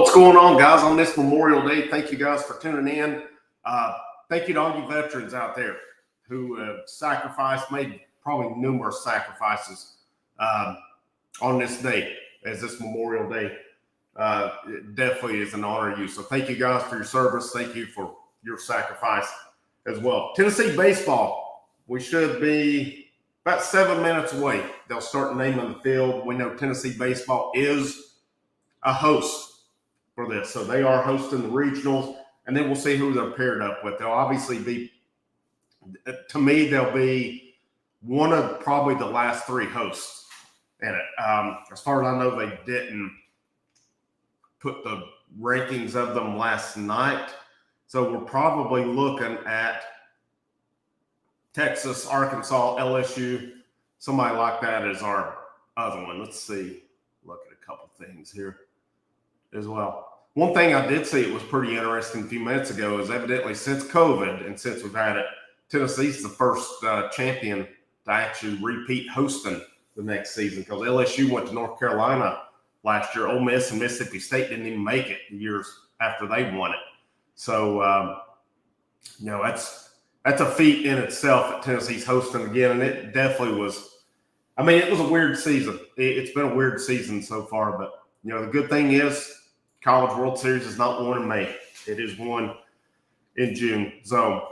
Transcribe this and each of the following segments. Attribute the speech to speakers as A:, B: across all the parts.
A: What's going on, guys, on this Memorial Day? Thank you guys for tuning in. Thank you to all you veterans out there who have sacrificed, made probably numerous sacrifices on this day, as this Memorial Day. It definitely is an honor to you. So thank you guys for your service. Thank you for your sacrifice as well. Tennessee baseball, we should be about 7 minutes away. They'll start naming the field. We know Tennessee baseball is a host for this. So they are hosting the regionals, and then we'll see who they're paired up with. They'll obviously be, to me, they'll be one of probably the last three hosts in it. As far as I know, they didn't put the rankings of them last night. So we're probably looking at Texas, Arkansas, LSU, somebody like that is our other one. Let's see. Look at a couple things here as well. One thing I did see, it was pretty interesting a few minutes ago, is evidently since COVID and since we've had it, Tennessee's the first champion to actually repeat hosting the next season, because LSU went to North Carolina last year. Ole Miss and Mississippi State didn't even make it years after they won it. So, that's a feat in itself that Tennessee's hosting again, and it definitely was. I mean, it was a weird season. It's been a weird season so far, but, the good thing is College World Series is not won in May. It is won in June. So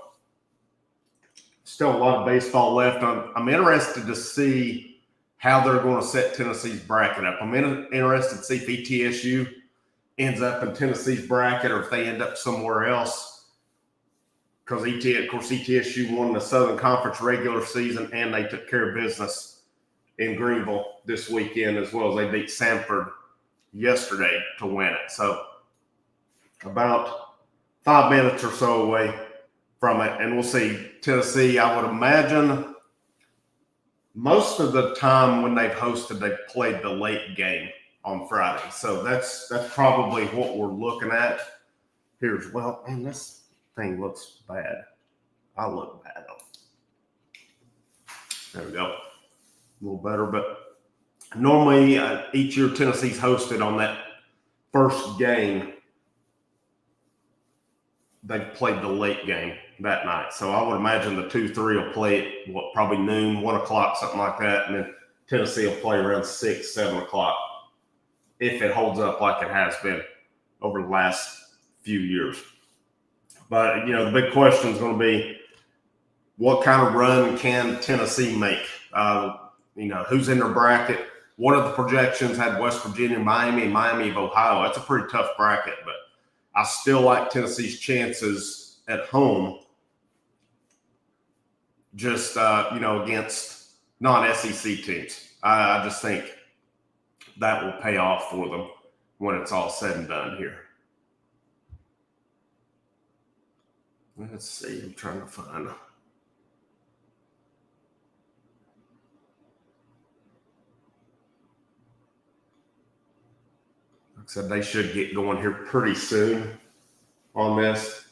A: still a lot of baseball left. I'm interested to see how they're going to set Tennessee's bracket up. I'm interested to see if ETSU ends up in Tennessee's bracket or if they end up somewhere else. Because ETSU won the Southern Conference regular season, and they took care of business in Greenville this weekend, as well as they beat Sanford yesterday to win it. So about 5 minutes or so away from it, and we'll see. Tennessee, I would imagine most of the time when they've hosted, they've played the late game on Friday. So that's probably what we're looking at. Man, this thing looks bad. I look bad on it. There we go. A little better, but normally, each year Tennessee's hosted on that first game. They played the late game that night. So I would imagine the 2-3 will play at probably noon, 1 o'clock, something like that. And then Tennessee will play around 6, 7 o'clock if it holds up like it has been over the last few years. But, the big question is going to be, what kind of run can Tennessee make? Who's in their bracket? What are the projections? Had West Virginia, Miami of Ohio. That's a pretty tough bracket, but I still like Tennessee's chances at home just, against non-SEC teams. I just think that will pay off for them when it's all said and done here. Let's see. I'm trying to find – said they should get going here pretty soon on this.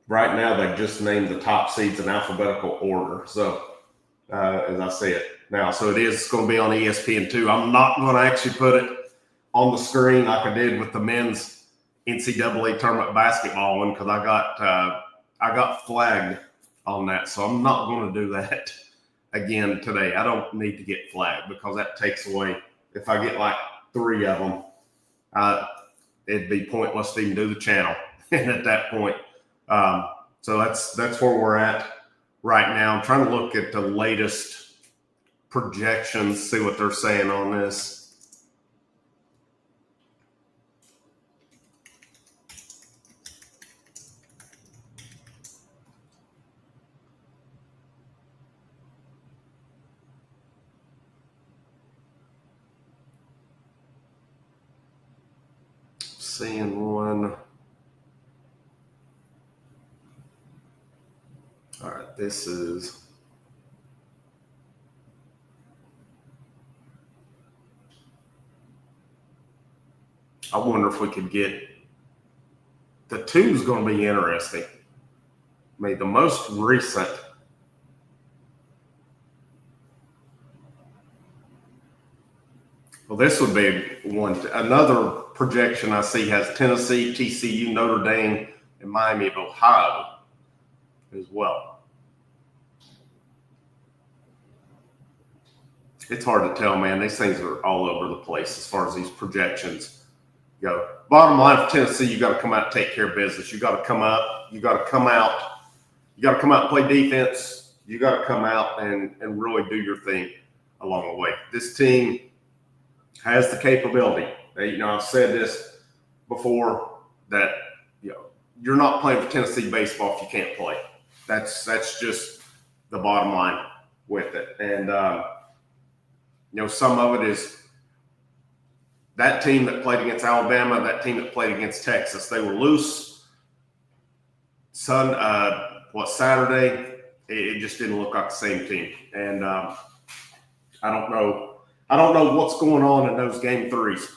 A: Right now, they've just named the top seeds in alphabetical order. So, as I say it now, so it is going to be on ESPN2. I'm not going to actually put it on the screen like I did with the men's NCAA tournament basketball one, because I got flagged on that. So I'm not going to do that again today. I don't need to get flagged, because that takes away. If I get like 3 of them, it'd be pointless to even do the channel at that point. So that's where we're at right now. I'm trying to look at the latest projections, see what they're saying on this. Seeing one. All right, this is I wonder if we could get the 2 is going to be interesting. I mean, the most recent Well, this would be another projection I see has Tennessee, TCU, Notre Dame, and Miami of Ohio as well. It's hard to tell, man. These things are all over the place as far as these projections go. Bottom line for Tennessee, you got to come out and take care of business. You got to come out. You got to come out. You got to come out and play defense. You got to come out and really do your thing along the way. This team has the capability. I've said this before that you're not playing for Tennessee baseball if you can't play. That's just the bottom line with it. And some of it is that team that played against Alabama, that team that played against Texas. They were loose. Saturday? It just didn't look like the same team. And I don't know what's going on in those game threes,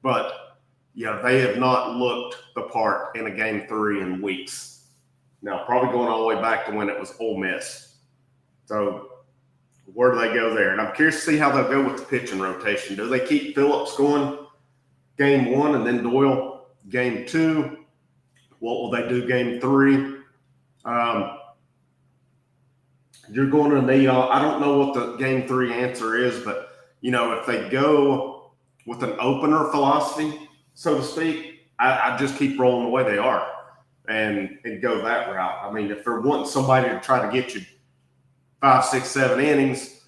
A: but they have not looked the part in a game 3 in weeks. Now, probably going all the way back to when it was Ole Miss. So where do they go there? And I'm curious to see how they'll go with the pitching rotation. Do they keep Phillips going game 1 and then Doyle game 2? What will they do game 3? You're going to need, I don't know what the game 3 answer is, but, if they go with an opener philosophy, so to speak, I just keep rolling the way they are and go that route. I mean, if they're wanting somebody to try to get you 5, 6, 7 innings,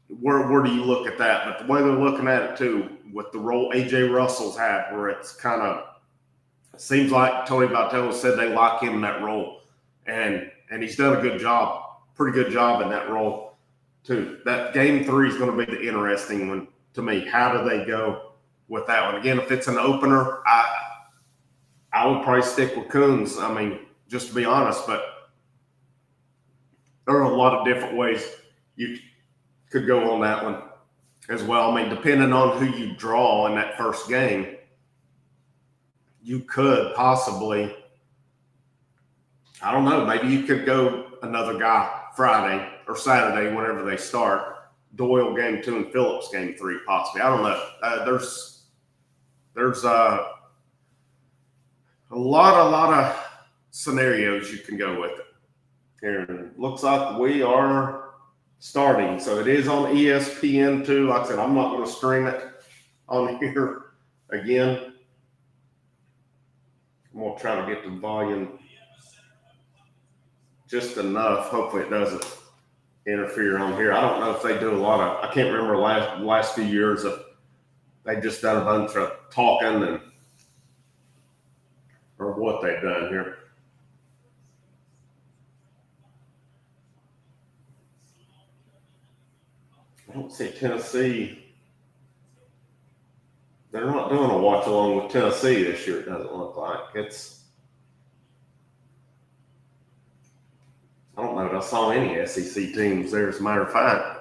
A: where do you look at that? But the way they're looking at it, too, with the role A.J. Russell's had, where it's kind of – seems like Tony Vitello said they like him in that role. And he's done a good job, pretty good job in that role, too. That game 3 is going to be the interesting one to me. How do they go with that one? Again, if it's an opener, I would probably stick with Coons. I mean, just to be honest, but there are a lot of different ways you could go on that one as well. I mean, depending on who you draw in that first game, you could possibly – I don't know. Maybe you could go another guy Friday or Saturday, whenever they start. Doyle game 2 and Phillips game 3, possibly. I don't know. There's a lot of scenarios you can go with it. Here, looks like we are starting, so it is on ESPN too. Like I said, I'm not going to stream it on here again. I'm going to try to get the volume just enough. Hopefully it doesn't interfere on here. I don't know if they do a lot of, I can't remember last few years of they just done a bunch of talking or what they've done here. I don't see Tennessee. They're not doing a watch along with Tennessee this year, it doesn't look like. I don't know that I saw any SEC teams there, as a matter of fact.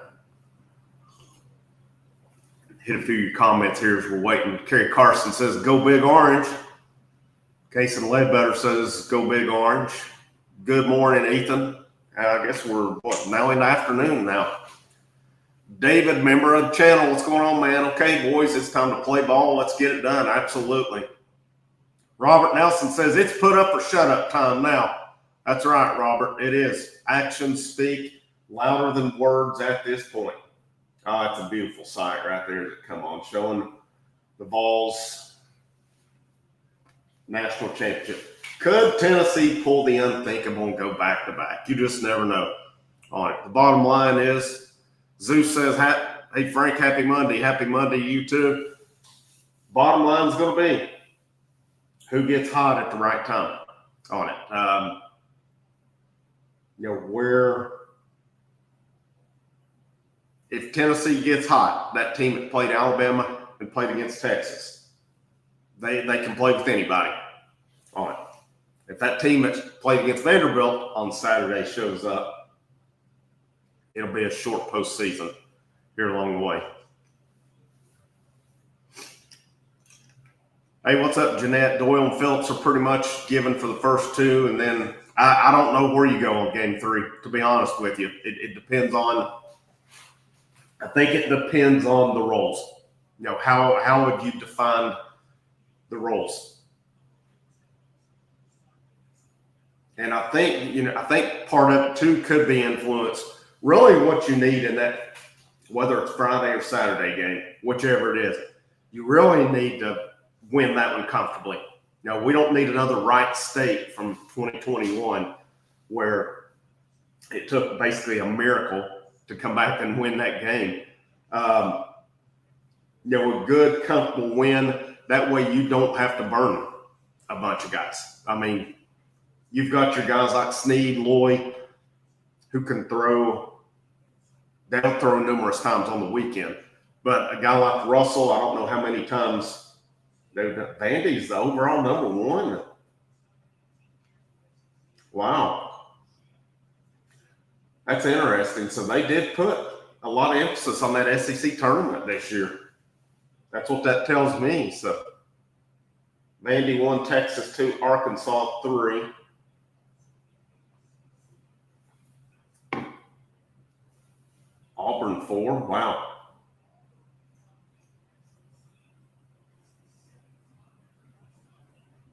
A: Hit a few of your comments here as we're waiting. Kerry Carson says, go Big Orange. Kason Ledbetter says, go Big Orange. Good morning, Ethan. I guess we're, now in the afternoon now. David, member of the channel, what's going on, man? Okay, boys, it's time to play ball. Let's get it done. Absolutely. Robert Nelson says, it's put up or shut up time now. That's right, Robert. It is. Actions speak louder than words at this point. Oh, that's a beautiful sight right there. Come on, showing the Vols national championship. Could Tennessee pull the unthinkable and go back-to-back? You just never know. All right, the bottom line is, Zeus says, hey, Frank, happy Monday. Happy Monday to you too. Bottom line is going to be who gets hot at the right time on it. If Tennessee gets hot, that team that played Alabama and played against Texas, they can play with anybody on it. If that team that played against Vanderbilt on Saturday shows up, it'll be a short postseason here along the way. Hey, what's up, Jeanette? Doyle and Phillips are pretty much given for the first 2, and then I don't know where you go on game 3, to be honest with you. It depends on I think it depends on the roles. How would you define the roles? And I think part of it too could be influenced. Really, what you need in that, whether it's Friday or Saturday game, whichever it is, you really need to win that one comfortably. We don't need another Wright State from 2021 where it took basically a miracle to come back and win that game. A good, comfortable win. That way you don't have to burn a bunch of guys. I mean, you've got your guys like Snead, Loy, who can throw. They'll throw numerous times on the weekend. But a guy like Russell, I don't know how many times. Vandy's the overall number one. Wow. That's interesting. So they did put a lot of emphasis on that SEC tournament this year. That's what that tells me. So Vandy 1, Texas 2, Arkansas 3. Auburn 4. Wow.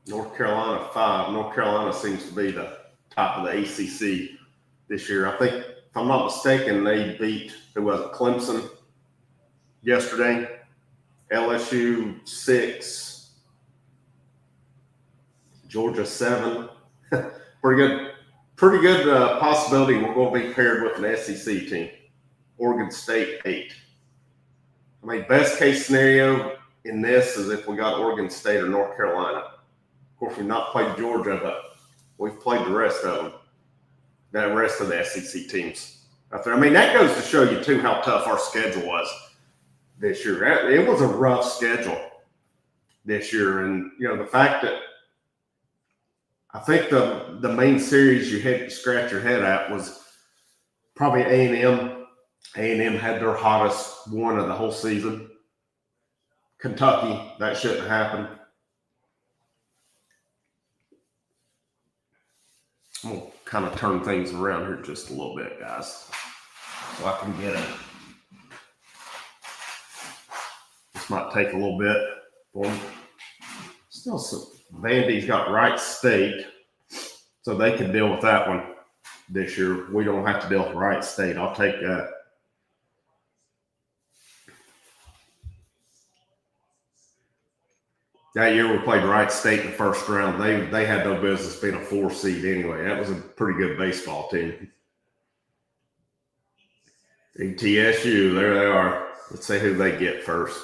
A: North Carolina 5. North Carolina seems to be the top of the ACC this year. I think, if I'm not mistaken, they beat, who was it, Clemson yesterday. LSU 6. Georgia 7. Pretty good possibility we're going to be paired with an SEC team. Oregon State 8. I mean, best case scenario in this is if we got Oregon State or North Carolina. Of course, we've not played Georgia, but we've played the rest of them. The rest of the SEC teams out there. I mean, that goes to show you, too, how tough our schedule was this year. It was a rough schedule this year. And, the fact that I think the main series you had to scratch your head at was probably A&M. A&M had their hottest one of the whole season. Kentucky, that shouldn't have happened. I'm going to kind of turn things around here just a little bit, guys, so I can get it. This might take a little bit for me. Still, Vandy's got Wright State, so they can deal with that one this year. We don't have to deal with Wright State. I'll take that. That year we played Wright State in the first round. They had no business being a 4 seed anyway. That was a pretty good baseball team. ETSU, there they are. Let's see who they get first.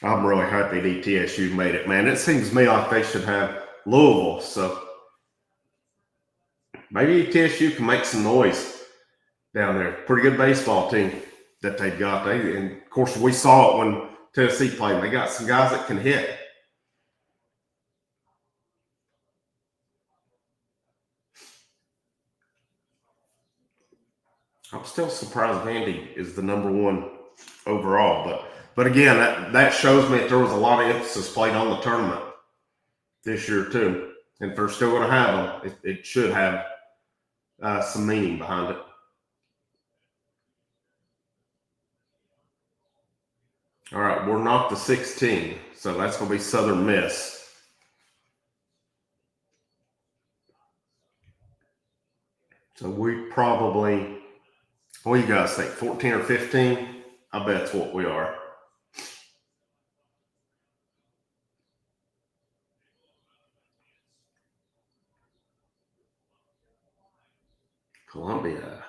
A: I'm really happy that ETSU made it, man. It seems to me like they should have Louisville. So maybe ETSU can make some noise down there. Pretty good baseball team that they've got. And of course, we saw it when Tennessee played. They got some guys that can hit. I'm still surprised Vandy is the number one overall. But again, that shows me that there was a lot of emphasis played on the tournament this year too. And if they're still going to have them, it should have some meaning behind it. All right, we're not the 16, so that's going to be Southern Miss. So we probably, what do you guys think, 14 or 15? I bet that's what we are. Columbia.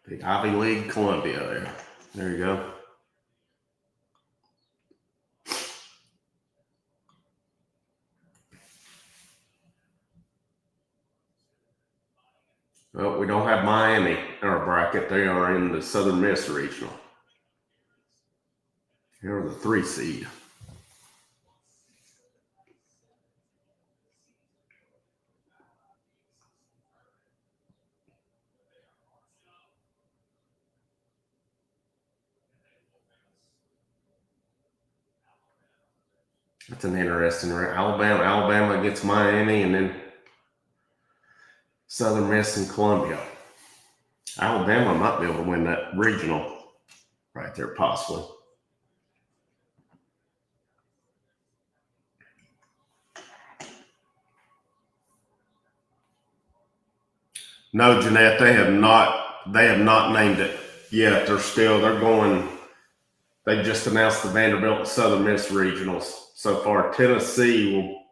A: The Ivy League Columbia there. There you go. Well, we don't have Miami in our bracket. They are in the Southern Miss Regional. They're the 3 seed. That's an interesting. Alabama against Miami, and then Southern Miss and Columbia. Alabama might be able to win that regional right there, possibly. No, Jeanette, they have not named it yet. They're going. They just announced the Vanderbilt and Southern Miss regionals so far. Tennessee will.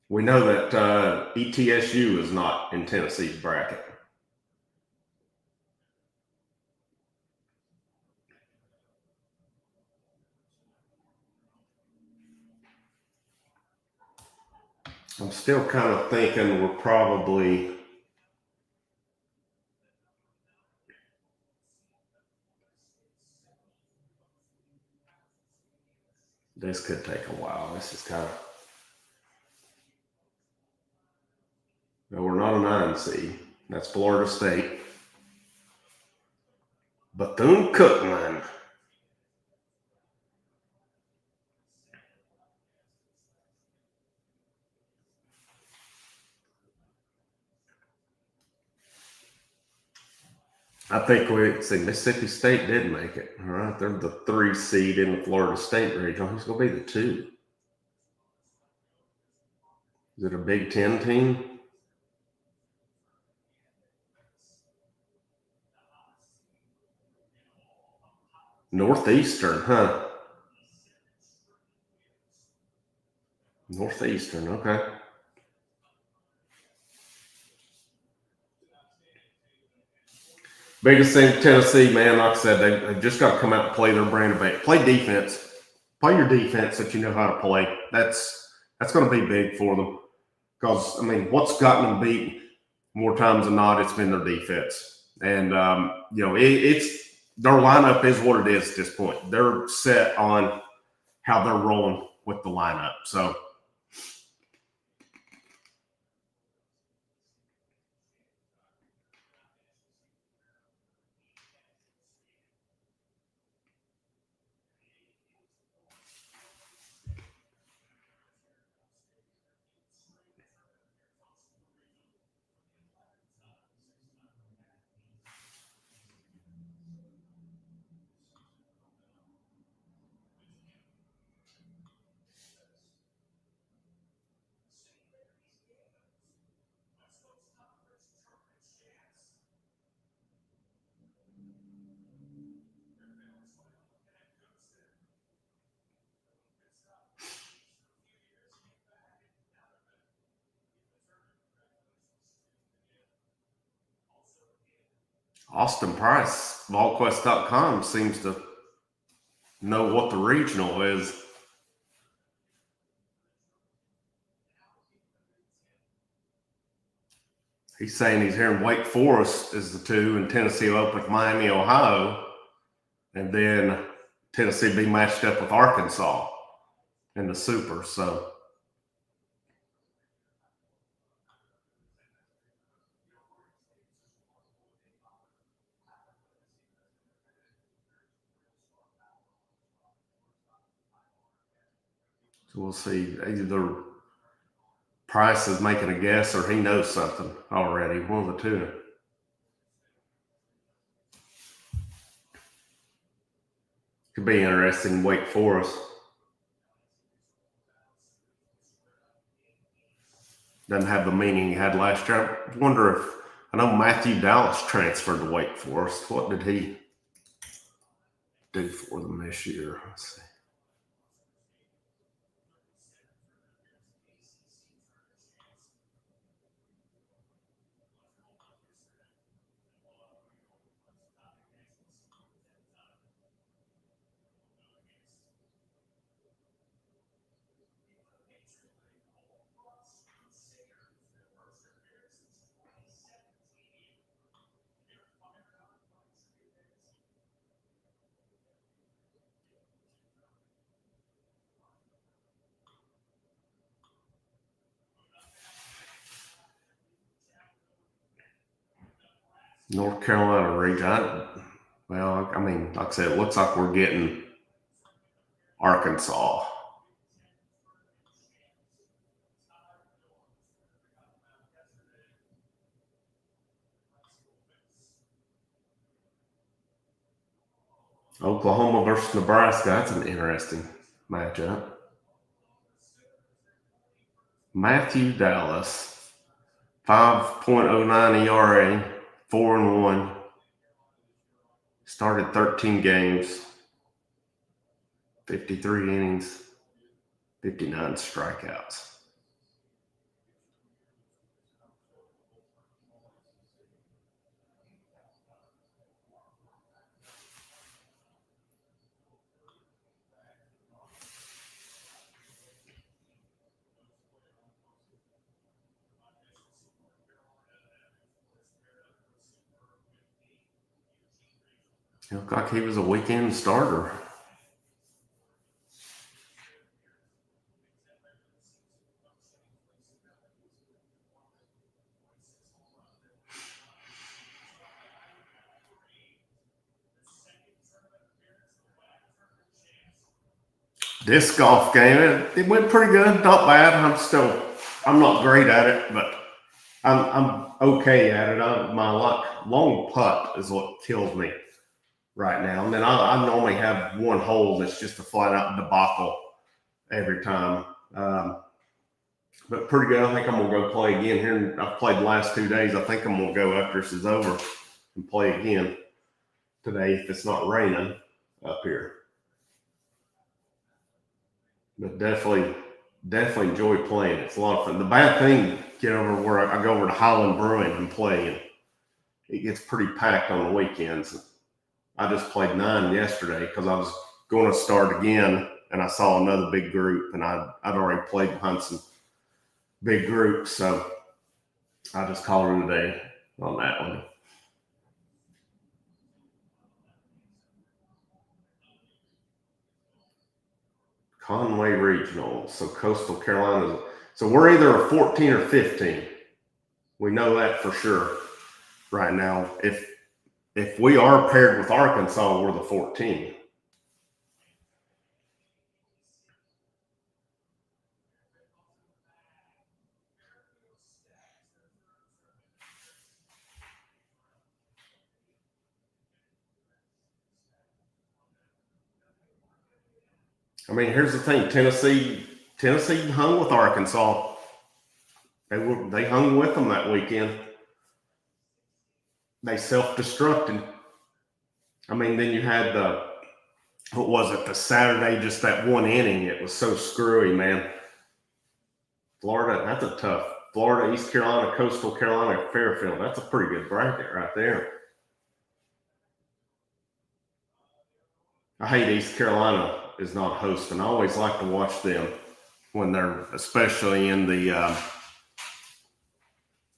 A: We know that ETSU is not in Tennessee's bracket. I'm still kind of thinking we're probably. This could take a while. This is kind of. No, we're not a 9 seed. That's Florida State. Bethune-Cookman. I think Mississippi State did make it. All right, they're the 3 seed in the Florida State region. Who's going to be the 2? Is it a Big Ten team? Northeastern, huh? Northeastern, okay. Biggest thing, Tennessee, man, like I said, they just got to come out and play their brand of bait. Play defense. Play your defense that you know how to play. That's going to be big for them. Because, I mean, what's gotten them beat more times than not, it's been their defense. And, it's their lineup is what it is at this point. They're set on how they're rolling with the lineup. So, Austin Price, VolQuest.com, seems to know what the regional is. He's saying he's hearing Wake Forest is the 2, and Tennessee will open with Miami, Ohio, and then Tennessee be matched up with Arkansas in the Super. So we'll see. Either Price is making a guess or he knows something already. One of the 2. Could be interesting. Wake Forest doesn't have the meaning he had last year. I wonder if I know Matthew Dallas transferred to Wake Forest. What did he do for them this year? Let's see. North Carolina region. Well, I mean, like I said, it looks like we're getting Arkansas. Oklahoma versus Nebraska. That's an interesting matchup. Matthew Dallas, 5.09 ERA, 4-1. Started 13 games, 53 innings, 59 strikeouts. He looked like he was a weekend starter. Disc golf game, it went pretty good, not bad. I'm not great at it, but I'm okay at it. My long putt is what kills me right now. And then I normally have one hole that's just a flat out debacle every time. But pretty good. I think I'm gonna go play again here. I've played the last 2 days. I think I'm gonna go after this is over and play again today if it's not raining up here. But definitely enjoy playing. It's a lot of fun. The bad thing, get over where I go over to Highland Brewing and play, and it gets pretty packed on the weekends. I just played 9 yesterday because I was going to start again, and I saw another big group, and I'd already played behind some big groups, so I just called it a day on that one. Conway Regional, so Coastal Carolina. So we're either a 14 or 15. We know that for sure right now. If we are paired with Arkansas, we're the 14. I mean, here's the thing: Tennessee hung with Arkansas. They hung with them that weekend. They self-destructed. I mean, then you had what was it? The Saturday, just that one inning. It was so screwy, man. Florida, that's a tough. Florida, East Carolina, Coastal Carolina, Fairfield. That's a pretty good bracket right there. I hate East Carolina is not hosting. I always like to watch them when they're, especially in the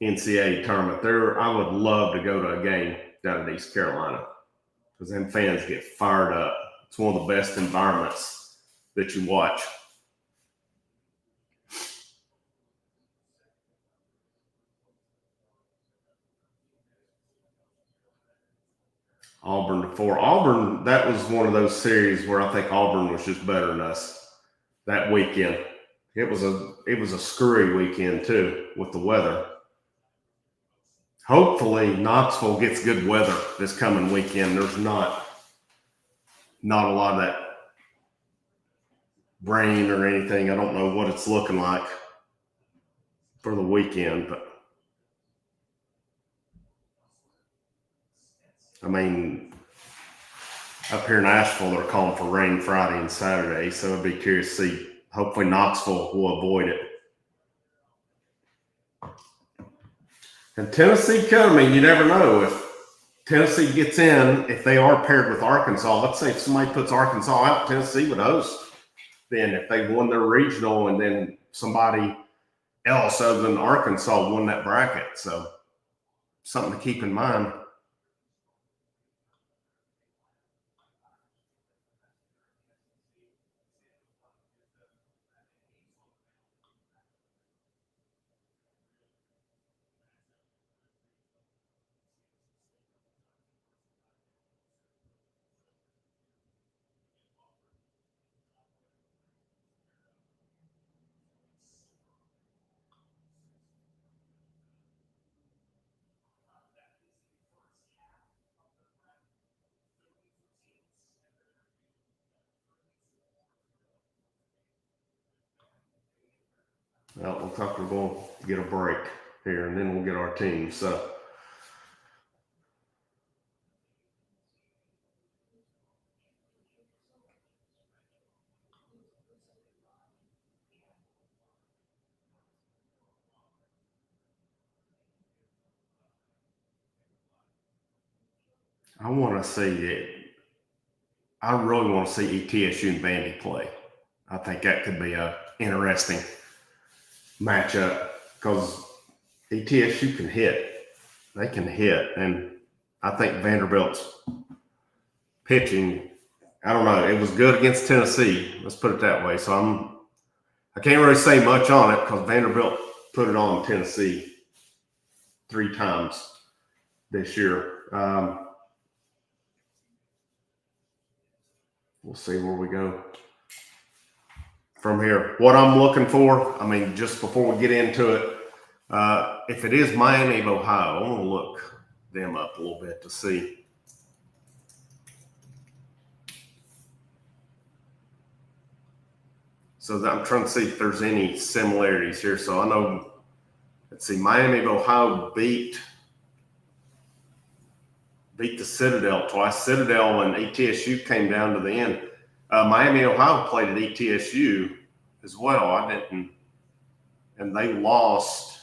A: NCAA tournament. I would love to go to a game down in East Carolina because then fans get fired up. It's one of the best environments that you watch. Auburn to 4. Auburn, that was one of those series where I think Auburn was just better than us that weekend. It was a screwy weekend too with the weather. Hopefully Knoxville gets good weather this coming weekend. There's not a lot of that rain or anything. I don't know what it's looking like for the weekend, but I mean, up here in Asheville, they're calling for rain Friday and Saturday, so I'd be curious to see. Hopefully Knoxville will avoid it. And Tennessee could. I mean, you never know if Tennessee gets in. If they are paired with Arkansas, let's say if somebody puts Arkansas out, Tennessee would host. Then if they won their regional and then somebody else other than Arkansas won that bracket, so something to keep in mind. Well, looks like we're going to get a break here, and then we'll get our team. So, I want to see it. I really want to see ETSU and Vandy play. I think that could be a interesting matchup because ETSU can hit. They can hit, and I think Vanderbilt's pitching. I don't know. It was good against Tennessee. Let's put it that way. So I can't really say much on it because Vanderbilt put it on Tennessee 3 times this year. We'll see where we go from here. What I'm looking for, I mean, just before we get into it, if it is Miami of Ohio, I want to look them up a little bit to see. So I'm trying to see if there's any similarities here. So I know, let's see, Miami of Ohio beat the Citadel twice. Citadel and ETSU came down to the end. Miami, Ohio played at ETSU as well. I didn't, and they lost.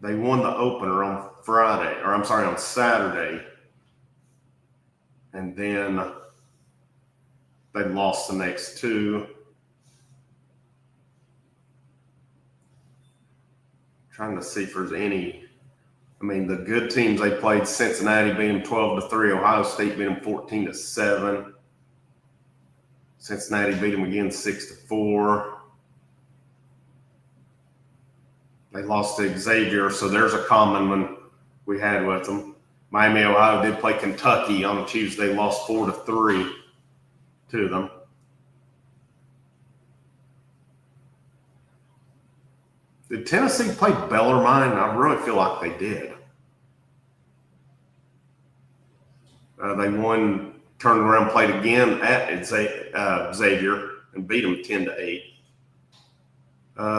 A: They won the opener on Friday, or I'm sorry, on Saturday. And then they lost the next 2. Trying to see if there's any. I mean, the good teams they played, Cincinnati beat them 12-3. Ohio State beat them 14-7. Cincinnati beat them again 6-4. They lost to Xavier, so there's a common one we had with them. Miami, Ohio did play Kentucky on Tuesday, lost 4-3 to them. Did Tennessee play Bellarmine? I really feel like they did. They won, turned around, played again at Xavier and beat them 10-8.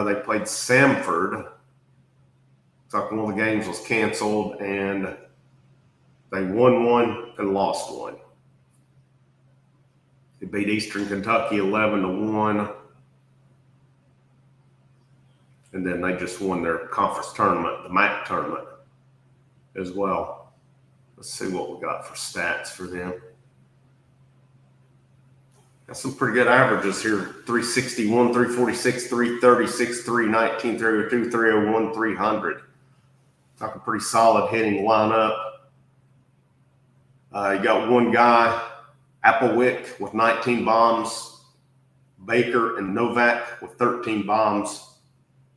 A: They played Samford. It's like one of the games was canceled, and they won 1 and lost 1. They beat Eastern Kentucky 11-1. And then they just won their conference tournament, the MAC tournament, as well. Let's see what we got for stats for them. Got some pretty good averages here. 361, 346, 336, 319, 302, 301, 300. Like a pretty solid hitting lineup. You got one guy, Applewick, with 19 bombs. Baker and Novak with 13 bombs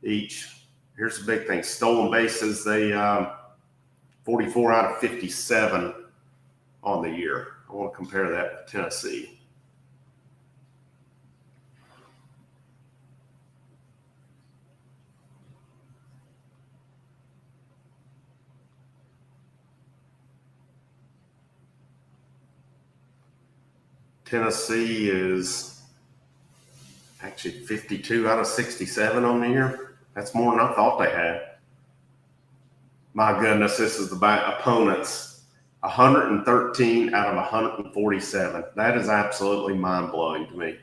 A: each. Here's the big thing. Stolen bases, they 44 out of 57 on the year. I want to compare that with Tennessee. Tennessee is actually 52 out of 67 on the year. That's more than I thought they had. My goodness, this is the opponents. 113 out of 147. That is absolutely mind-blowing to me.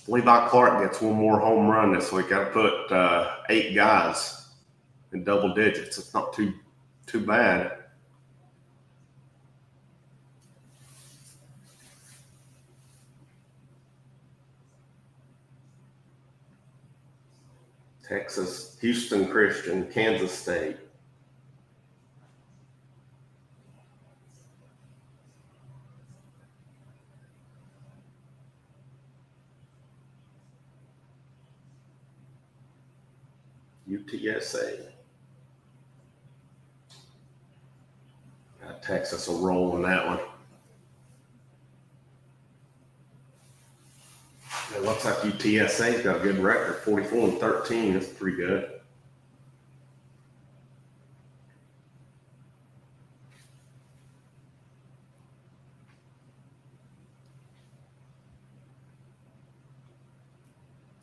A: Levi Clark gets one more home run this week. I put 8 guys in double digits. It's not too bad. Texas, Houston Christian, Kansas State. UTSA. Texas will roll on that one. It looks like UTSA's got a good record, 44-13. That's pretty good.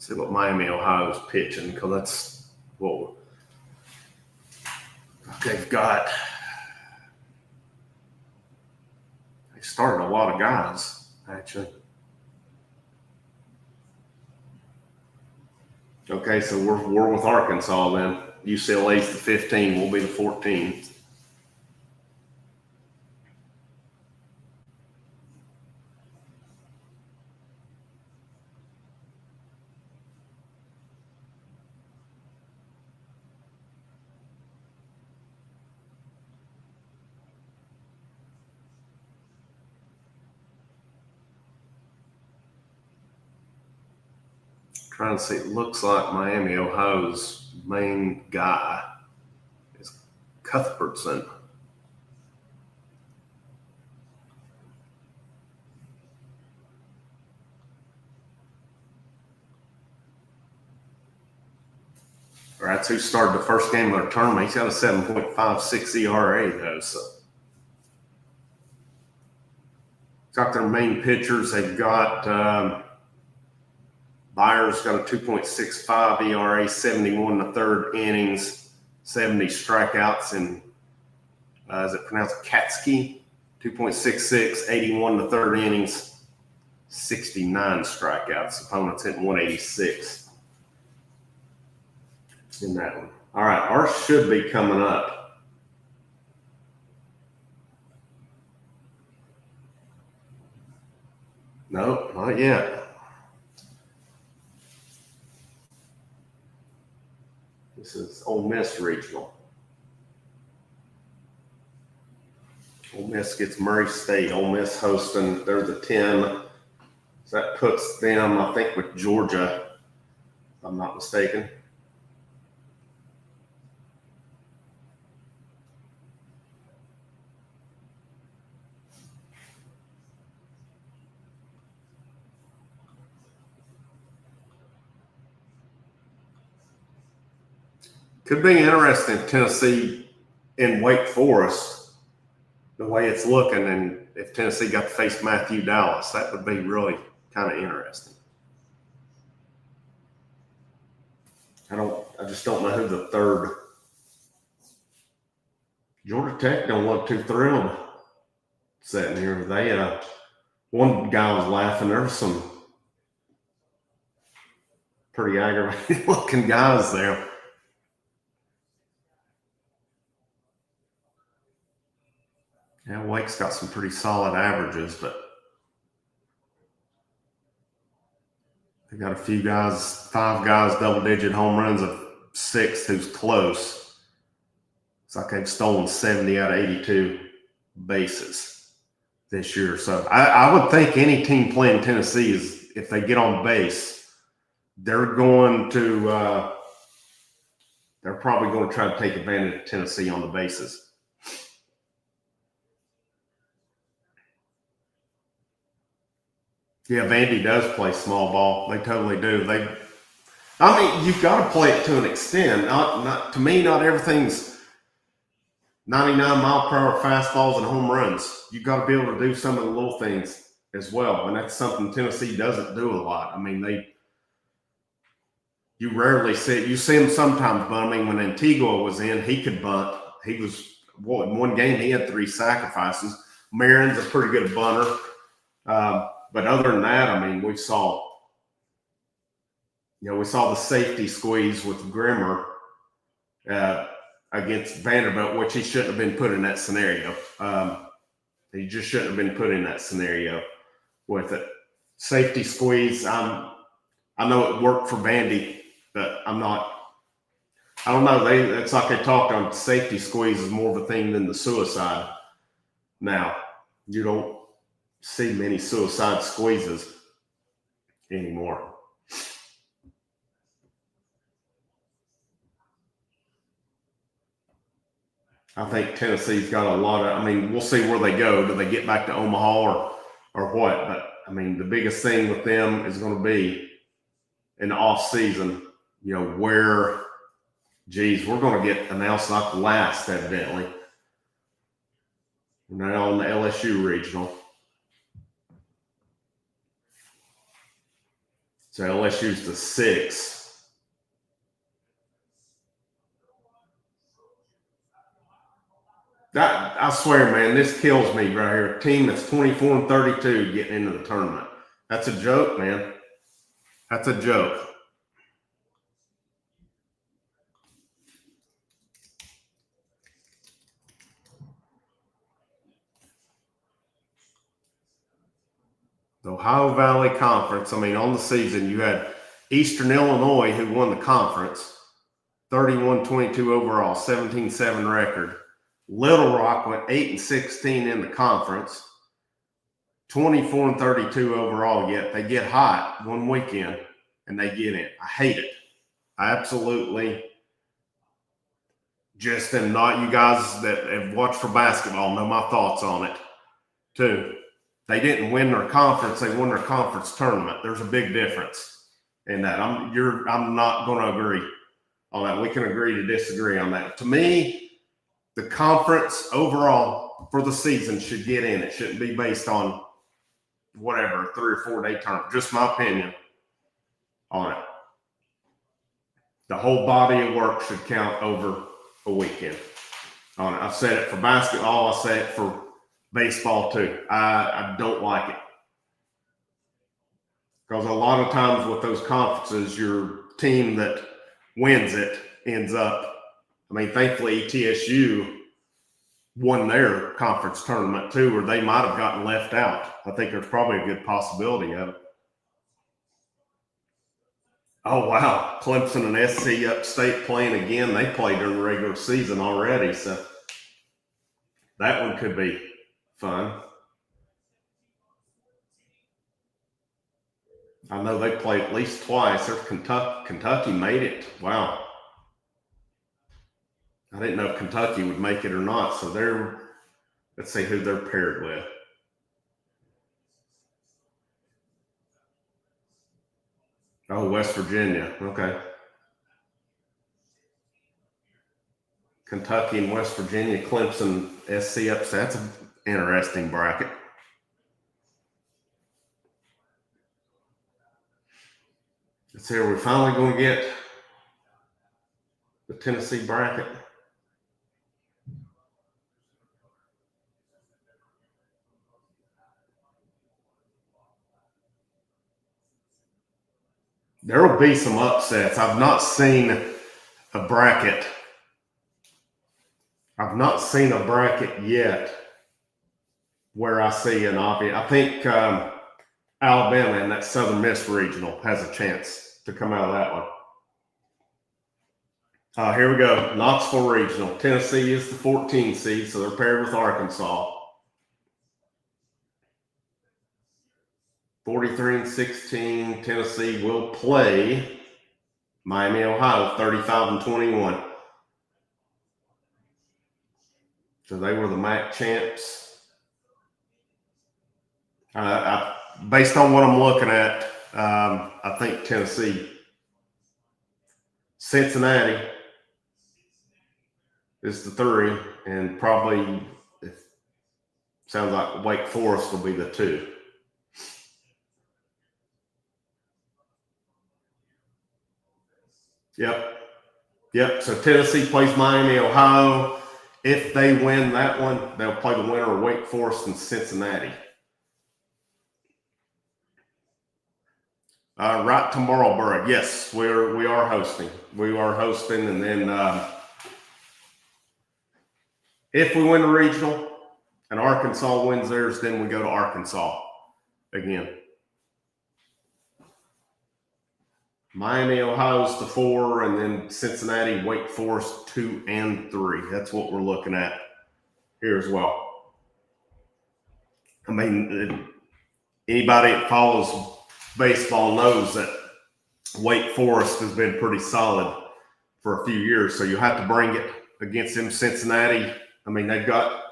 A: See what Miami, Ohio is pitching, because that's what they've got. They started a lot of guys, actually. Okay, so we're with Arkansas then. UCLA's the 15, we'll be the 14. Trying to see, it looks like Miami, Ohio's main guy is Cuthbertson. Or that's who started the first game of their tournament. He's got a 7.56 ERA, though. So, got their main pitchers. They've got Byers got a 2.65 ERA, 71 in the third innings, 70 strikeouts, and is it pronounced Katski? 2.66, 81 in the third innings, 69 strikeouts. Opponents hitting 186 in that one. All right, ours should be coming up. No, not yet. This is Ole Miss Regional. Ole Miss gets Murray State. Ole Miss hosting. They're the 10. So that puts them, I think, with Georgia, if I'm not mistaken. Could be interesting if Tennessee in Wake Forest, the way it's looking, and if Tennessee got to face Matthew Dallas, that would be really kind of interesting. I just don't know who the third. Georgia Tech don't look too thrilled sitting here. They one guy was laughing. There were some pretty aggravated looking guys there. Yeah, Wake's got some pretty solid averages, but they got a few guys, 5 guys, double-digit home runs, a 6th who's close. It's like they've stolen 70 out of 82 bases this year. So I would think any team playing Tennessee is, if they get on base, they're going to they're probably going to try to take advantage of Tennessee on the bases. Yeah, Vandy does play small ball. They totally do. I mean, you've got to play it to an extent. Not to me, not everything's 99-mile-per-hour fastballs and home runs. You've got to be able to do some of the little things as well, and that's something Tennessee doesn't do a lot. I mean, you rarely see it. You see them sometimes bunting. When Antigua was in, he could bunt. He was, in one game, he had 3 sacrifices. Marin's a pretty good bunter. But other than that, I mean, we saw the safety squeeze with Grimmer against Vanderbilt, which he shouldn't have been put in that scenario. He just shouldn't have been put in that scenario with it. Safety squeeze, I know it worked for Vandy, but I don't know. It's like they talked on safety squeeze is more of a thing than the suicide. Now, you don't see many suicide squeezes anymore. I think Tennessee's got a lot of, I mean, we'll see where they go. Do they get back to Omaha or what? But, I mean, the biggest thing with them is going to be in the off season, where, we're going to get announced like last, evidently. We're now on the LSU regional. So LSU's the 6. I swear, man, this kills me right here. A team that's 24-32 getting into the tournament. That's a joke, man. That's a joke. The Ohio Valley Conference, I mean, on the season, you had Eastern Illinois, who won the conference, 31-22 overall, 17-7 record. Little Rock went 8-16 in the conference, 24-32 overall, yet they get hot one weekend and they get in. I hate it. I absolutely just am not. You guys that have watched for basketball know my thoughts on it, too. They didn't win their conference; they won their conference tournament. There's a big difference in that. I'm not going to agree on that. We can agree to disagree on that. To me, the conference overall for the season should get in. It shouldn't be based on whatever 3 or 4 day tournament. Just my opinion on it. The whole body of work should count over a weekend on it. I've said it for basketball. I say it for baseball too. I don't like it because a lot of times with those conferences, your team that wins it ends up. I mean, thankfully TSU won their conference tournament too, or they might have gotten left out. I think there's probably a good possibility of it. Oh, wow. Clemson and SC Upstate playing again. They played during the regular season already, so that one could be fun. I know they played at least twice. There's Kentucky made it. Wow. I didn't know if Kentucky would make it or not, so let's see who they're paired with. Oh, West Virginia. Okay. Kentucky and West Virginia, Clemson, SC upset. That's an interesting bracket. Let's see, are we finally going to get the Tennessee bracket? There will be some upsets. I've not seen a bracket. I've not seen a bracket yet where I see an obvious. I think Alabama and that Southern Miss regional has a chance to come out of that one. Here we go. Knoxville regional. Tennessee is the 14 seed, so they're paired with Arkansas. 43-16. Tennessee will play Miami, Ohio, 35-21. So they were the MAC champs. Based on what I'm looking at, I think Tennessee. Cincinnati is the 3, and probably sounds like Wake Forest will be the 2. Yep. So Tennessee plays Miami, Ohio. If they win that one, they'll play the winner of Wake Forest and Cincinnati. Right to Marlboro. Yes, we are hosting. We are hosting, and then if we win the regional and Arkansas wins theirs, then we go to Arkansas again. Miami, Ohio's the 4, and then Cincinnati, Wake Forest 2 and 3. That's what we're looking at here as well. I mean, anybody that follows baseball knows that Wake Forest has been pretty solid for a few years, so you have to bring it against them. Cincinnati, I mean, they've got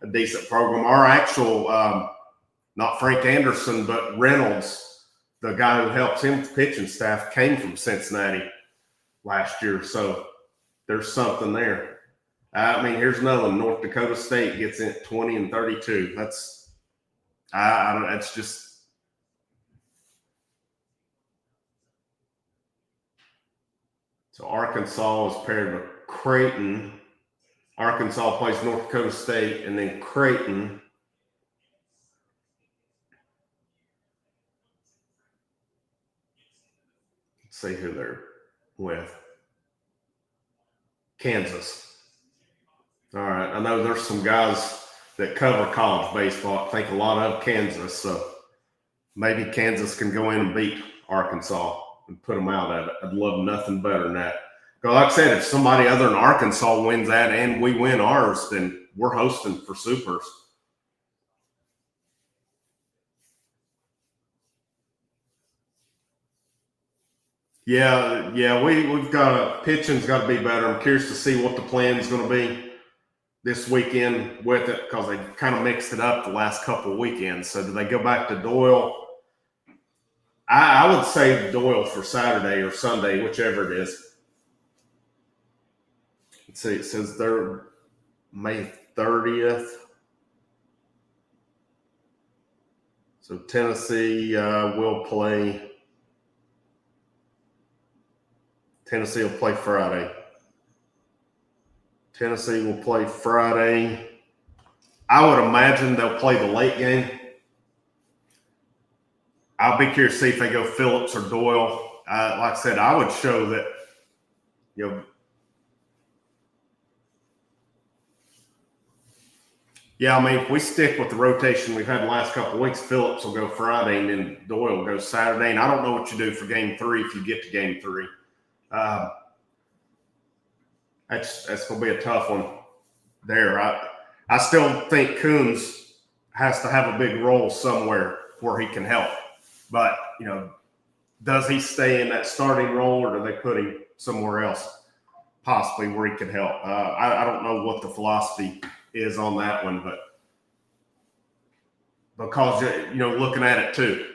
A: a decent program. Our actual, not Frank Anderson, but Reynolds, the guy who helps him pitching staff, came from Cincinnati last year. So there's something there. I mean, here's another one. North Dakota State gets in at 20-32. That's just So Arkansas is paired with Creighton. Arkansas plays North Dakota State, and then Creighton. Let's see who they're with. Kansas. All right. I know there's some guys that cover college baseball. I think a lot of Kansas. So maybe Kansas can go in and beat Arkansas and put them out of it. I'd love nothing better than that. Because like I said, if somebody other than Arkansas wins that and we win ours, then we're hosting for Supers. Yeah, we've got pitching's got to be better. I'm curious to see what the plan is going to be this weekend with it because they kind of mixed it up the last couple of weekends. So do they go back to Doyle? I would say Doyle for Saturday or Sunday, whichever it is. Let's see, it says they're May 30th. So Tennessee will play. Tennessee will play Friday. Tennessee will play Friday. I would imagine they'll play the late game. I'll be curious to see if they go Phillips or Doyle. Like I said, I would show that, Yeah, I mean, if we stick with the rotation we've had the last couple of weeks, Phillips will go Friday and then Doyle will go Saturday. And I don't know what you do for game 3 if you get to game 3. That's going to be a tough one there. I still think Coons has to have a big role somewhere where he can help. But, does he stay in that starting role or do they put him somewhere else possibly where he can help? I don't know what the philosophy is on that one, but because, looking at it too,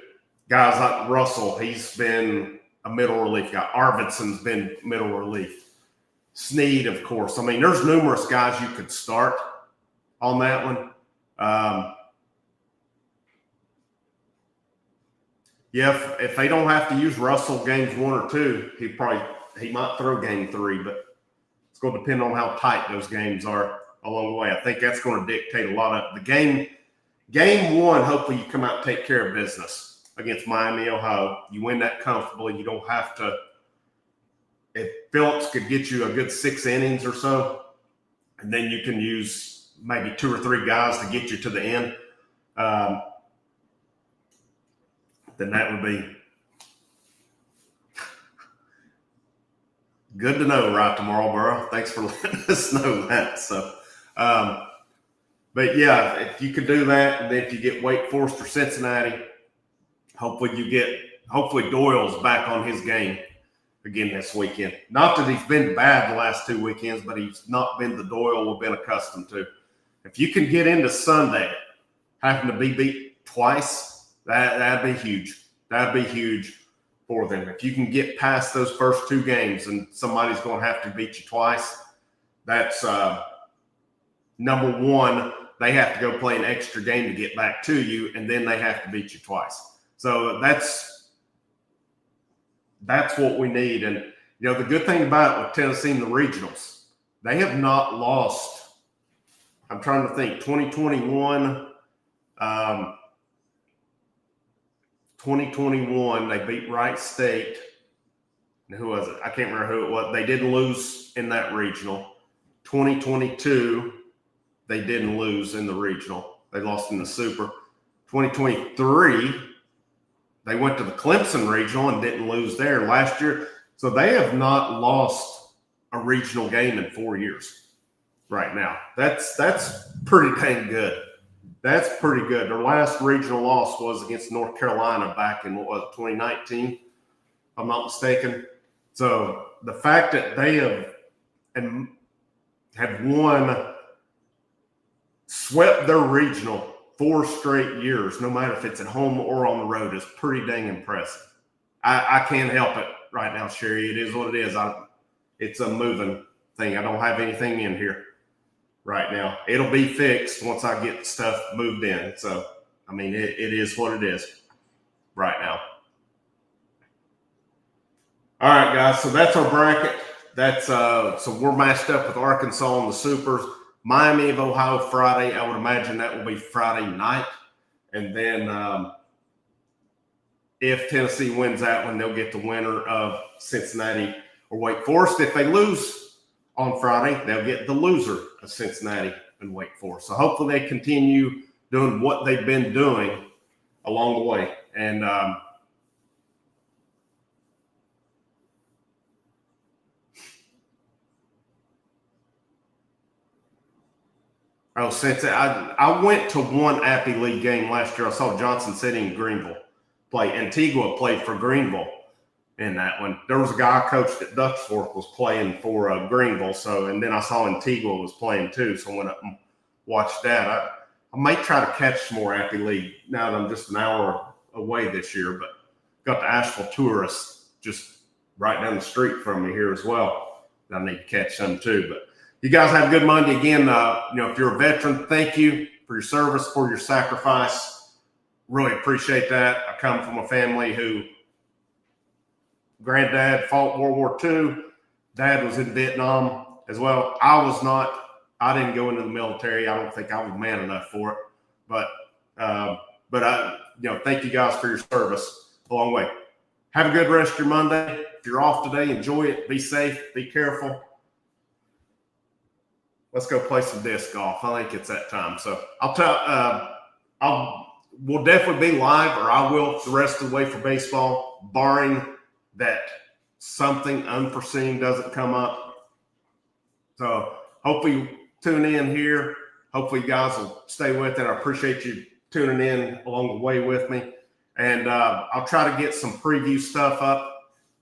A: guys like Russell, he's been a middle relief guy. Arvidsson's been middle relief. Sneed, of course. I mean, there's numerous guys you could start on that one. If they don't have to use Russell games 1 or 2, he might throw game 3, but it's going to depend on how tight those games are along the way. I think that's going to dictate a lot of the game. Game 1, hopefully you come out and take care of business against Miami, Ohio. You win that comfortably. You don't have to. If Phillips could get you a good 6 innings or so, and then you can use maybe 2 or 3 guys to get you to the end, then that would be good to know, right, tomorrow, Burrow. Thanks for letting us know that. So, but yeah, if you could do that, and then if you get Wake Forest or Cincinnati, hopefully Doyle's back on his game again this weekend. Not that he's been bad the last 2 weekends, but he's not been the Doyle we've been accustomed to. If you can get into Sunday having to be beat twice, that'd be huge. That'd be huge for them. If you can get past those first 2 games and somebody's going to have to beat you twice, that's number 1. They have to go play an extra game to get back to you, and then they have to beat you twice. So that's what we need. And, the good thing about it with Tennessee in the regionals, they have not lost. I'm trying to think, 2021, they beat Wright State. And who was it? I can't remember who it was. They didn't lose in that regional. 2022, they didn't lose in the regional. They lost in the Super. 2023, they went to the Clemson regional and didn't lose there last year. So they have not lost a regional game in 4 years right now. That's pretty dang good. That's pretty good. Their last regional loss was against North Carolina back in, 2019, if I'm not mistaken. So the fact that they have swept their regional 4 straight years, no matter if it's at home or on the road, is pretty dang impressive. I can't help it right now, Sherry. It is what it is. It's a moving thing. I don't have anything in here right now. It'll be fixed once I get stuff moved in. So, I mean, it is what it is right now. All right, guys. So that's our bracket. That's so we're matched up with Arkansas in the Supers. Miami of Ohio Friday. I would imagine that will be Friday night. And then if Tennessee wins that one, they'll get the winner of Cincinnati or Wake Forest. If they lose on Friday, they'll get the loser of Cincinnati and Wake Forest. So hopefully they continue doing what they've been doing along the way. And since I went to one Appy League game last year. I saw Johnson City and Greenville play. Antigua played for Greenville in that one. There was a guy I coached at Dutch Fork was playing for Greenville. So, and then I saw Antigua was playing too. So I went up and watched that. I may try to catch some more Appy League now that I'm just an hour away this year, but got the Asheville Tourists just right down the street from me here as well. I need to catch some too, but you guys have a good Monday. Again, if you're a veteran, thank you for your service, for your sacrifice. Really appreciate that. I come from a family who granddad fought World War II. Dad was in Vietnam as well. I didn't go into the military. I don't think I was man enough for it. But I thank you guys for your service a long way. Have a good rest of your Monday. If you're off today, enjoy it. Be safe. Be careful. Let's go play some disc golf. I think it's that time. So we'll definitely be live, or I will the rest of the way for baseball, barring that something unforeseen doesn't come up. So hopefully you tune in here. Hopefully you guys will stay with it. I appreciate you tuning in along the way with me. And I'll try to get some preview stuff up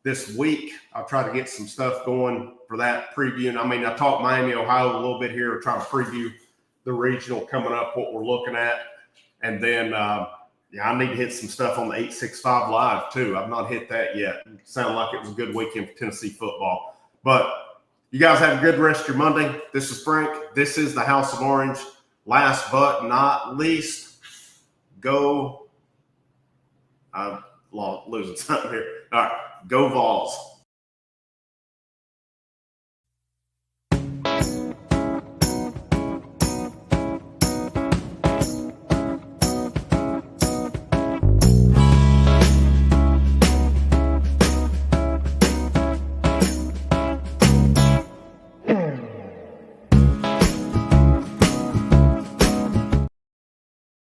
A: this week. I'll try to get some stuff going for that preview. And I talked Miami, Ohio a little bit here, trying to preview the regional coming up, what we're looking at. And then, I need to hit some stuff on the 865 Live too. I've not hit that yet. It sounded like it was a good weekend for Tennessee football. But you guys have a good rest of your Monday. This is Frank. This is the House of Orange. Last but not least, go. I'm losing something here. All right. Go Vols.